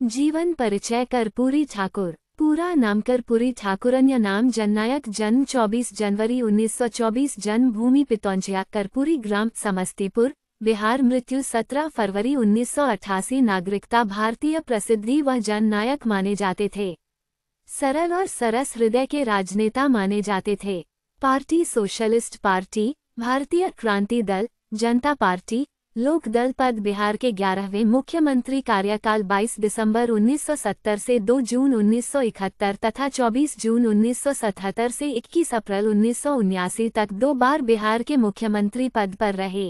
जीवन परिचय कर्पूरी ठाकुर। पूरा नाम कर्पूरी ठाकुर, अन्य नाम जननायक। जन्म 24 जनवरी 1924। जन्म भूमि पितौंजिया, कर्पूरी ग्राम, समस्तीपुर, बिहार। मृत्यु 17 फरवरी 1988। नागरिकता भारतीय। प्रसिद्धि वह जननायक माने जाते थे। सरल और सरस हृदय के राजनेता माने जाते थे। पार्टी सोशलिस्ट पार्टी, भारतीय क्रांति दल, जनता पार्टी, लोक दल पद। बिहार के 11वें मुख्यमंत्री। कार्यकाल 22 दिसंबर 1970 से 2 जून 1971 तथा 24 जून 1977 से 21 अप्रैल 1979 तक 2 बार बिहार के मुख्यमंत्री पद पर रहे।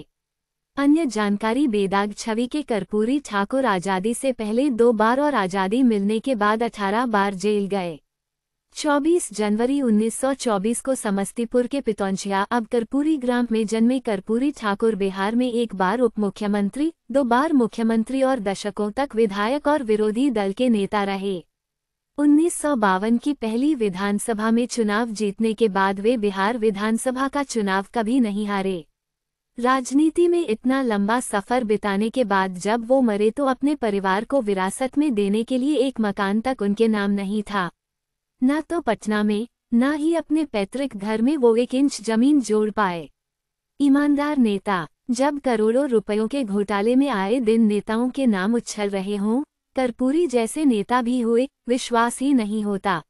अन्य जानकारी। बेदाग छवि के कर्पूरी ठाकुर आज़ादी से पहले 2 बार और आज़ादी मिलने के बाद 18 बार जेल गए। 24 जनवरी 1924 को समस्तीपुर के पितौंजिया अब कर्पूरी ग्राम में जन्मे कर्पूरी ठाकुर बिहार में 1 बार उप मुख्यमंत्री, 2 बार मुख्यमंत्री और दशकों तक विधायक और विरोधी दल के नेता रहे। 1952 की पहली विधानसभा में चुनाव जीतने के बाद वे बिहार विधानसभा का चुनाव कभी नहीं हारे। राजनीति में इतना लंबा सफर बिताने के बाद जब वो मरे तो अपने परिवार को विरासत में देने के लिए एक मकान तक उनके नाम नहीं था। न तो पटना में, न ही अपने पैतृक घर में वो 1 इंच जमीन जोड़ पाए। ईमानदार नेता। जब करोड़ों रुपयों के घोटाले में आए दिन नेताओं के नाम उछल रहे हों, कर्पूरी जैसे नेता भी हुए, विश्वास ही नहीं होता।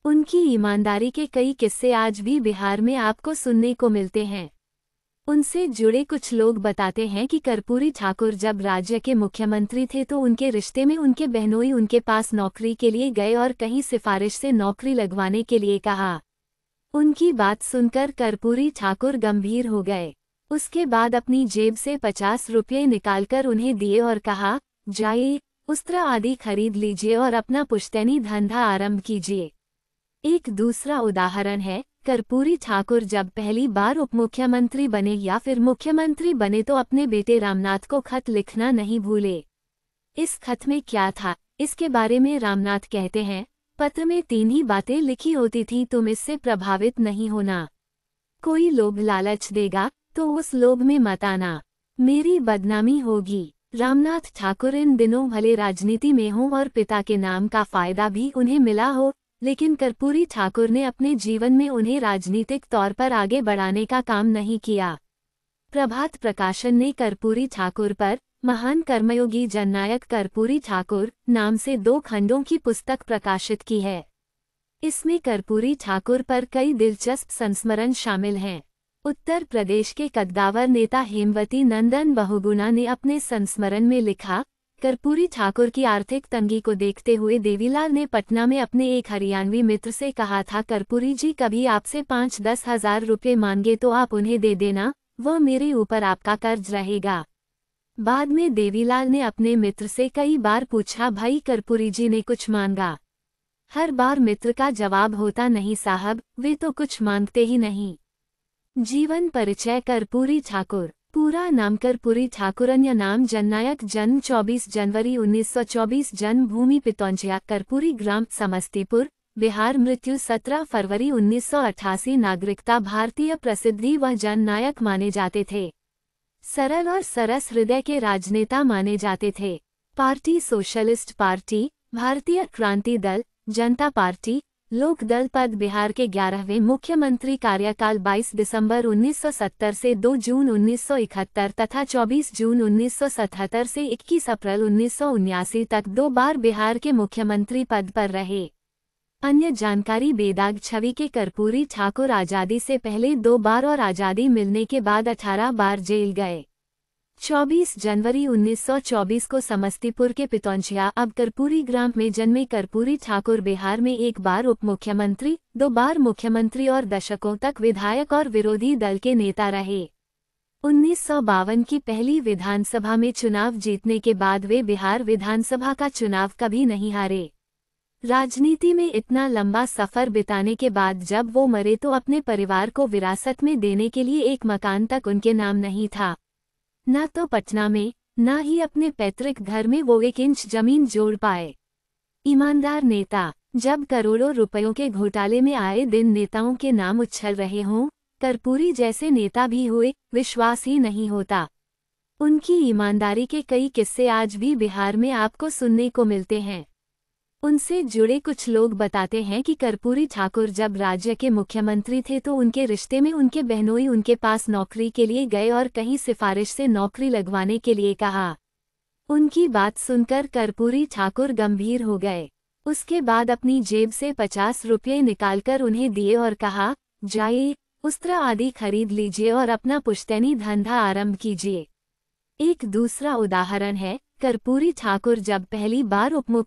उनकी ईमानदारी के कई किस्से आज भी बिहार में आपको सुनने को मिलते हैं। उनसे जुड़े कुछ लोग बताते हैं कि कर्पूरी ठाकुर जब राज्य के मुख्यमंत्री थे तो उनके रिश्ते में उनके बहनोई उनके पास नौकरी के लिए गए और कहीं सिफारिश से नौकरी लगवाने के लिए कहा। उनकी बात सुनकर कर्पूरी ठाकुर गंभीर हो गए। उसके बाद अपनी जेब से 50 रुपये निकालकर उन्हें दिए और कहा, जाइए, वस्त्र आदि खरीद लीजिए और अपना पुश्तैनी धंधा आरंभ कीजिए। एक दूसरा उदाहरण है, कर्पूरी ठाकुर जब पहली बार उप मुख्यमंत्री बने या फिर मुख्यमंत्री बने तो अपने बेटे रामनाथ को खत लिखना नहीं भूले। इस खत में क्या था, इसके बारे में रामनाथ कहते हैं, पत्र में 3 ही बातें लिखी होती थी। तुम इससे प्रभावित नहीं होना। कोई लोभ लालच देगा तो उस लोभ में मत आना, मेरी बदनामी होगी। रामनाथ ठाकुर इन दिनों भले राजनीति में हों और पिता के नाम का फायदा भी उन्हें मिला हो, लेकिन कर्पूरी ठाकुर ने अपने जीवन में उन्हें राजनीतिक तौर पर आगे बढ़ाने का काम नहीं किया। प्रभात प्रकाशन ने कर्पूरी ठाकुर पर महान कर्मयोगी जननायक कर्पूरी ठाकुर नाम से 2 खंडों की पुस्तक प्रकाशित की है। इसमें कर्पूरी ठाकुर पर कई दिलचस्प संस्मरण शामिल हैं। उत्तर प्रदेश के कद्दावर नेता हेमवती नंदन बहुगुणा ने अपने संस्मरण में लिखा, कर्पूरी ठाकुर की आर्थिक तंगी को देखते हुए देवीलाल ने पटना में अपने एक हरियाणवी मित्र से कहा था, कर्पूरी जी कभी आपसे 5-10 हजार रुपये मांगे तो आप उन्हें दे देना, वह मेरे ऊपर आपका कर्ज रहेगा। बाद में देवीलाल ने अपने मित्र से कई बार पूछा, भाई कर्पूरी जी ने कुछ मांगा? हर बार मित्र का जवाब होता, नहीं साहब, वे तो कुछ मांगते ही नहीं। जीवन परिचय कर्पूरी ठाकुर। पूरा नाम कर्पूरी ठाकुर, अन्य नाम जननायक। जन्म 24 जनवरी 1924। जन्म भूमि पितौंजिया, कर्पूरी ग्राम, समस्तीपुर, बिहार। मृत्यु 17 फरवरी 1988। नागरिकता भारतीय। प्रसिद्धि वह जननायक माने जाते थे। सरल और सरस हृदय के राजनेता माने जाते थे। पार्टी सोशलिस्ट पार्टी, भारतीय क्रांति दल, जनता पार्टी, लोक दल पद। बिहार के 11वें मुख्यमंत्री। कार्यकाल 22 दिसंबर 1970 से 2 जून 1971 तथा 24 जून 1977 से 21 अप्रैल 1979 तक 2 बार बिहार के मुख्यमंत्री पद पर रहे। अन्य जानकारी। बेदाग छवि के कर्पूरी ठाकुर आज़ादी से पहले 2 बार और आज़ादी मिलने के बाद 18 बार जेल गए। 24 जनवरी 1924 को समस्तीपुर के पितौंजिया अब कर्पूरी ग्राम में जन्मे कर्पूरी ठाकुर बिहार में 1 बार उप मुख्यमंत्री, 2 बार मुख्यमंत्री और दशकों तक विधायक और विरोधी दल के नेता रहे। 1952 की पहली विधानसभा में चुनाव जीतने के बाद वे बिहार विधानसभा का चुनाव कभी नहीं हारे। राजनीति में इतना लंबा सफर बिताने के बाद जब वो मरे तो अपने परिवार को विरासत में देने के लिए एक मकान तक उनके नाम नहीं था। न तो पटना में, न ही अपने पैतृक घर में वो 1 इंच जमीन जोड़ पाए। ईमानदार नेता। जब करोड़ों रुपयों के घोटाले में आए दिन नेताओं के नाम उछल रहे हों, कर्पूरी जैसे नेता भी हुए, विश्वास ही नहीं होता। उनकी ईमानदारी के कई किस्से आज भी बिहार में आपको सुनने को मिलते हैं। उनसे जुड़े कुछ लोग बताते हैं कि कर्पूरी ठाकुर जब राज्य के मुख्यमंत्री थे तो उनके रिश्ते में उनके बहनोई उनके पास नौकरी के लिए गए और कहीं सिफारिश से नौकरी लगवाने के लिए कहा। उनकी बात सुनकर कर्पूरी ठाकुर गंभीर हो गए। उसके बाद अपनी जेब से 50 रुपये निकालकर उन्हें दिए और कहा, जाइए, वस्त्र आदि खरीद लीजिए और अपना पुश्तैनी धंधा आरंभ कीजिए। एक दूसरा उदाहरण है, कर्पूरी ठाकुर जब पहली बार उपमुख्यमंत्री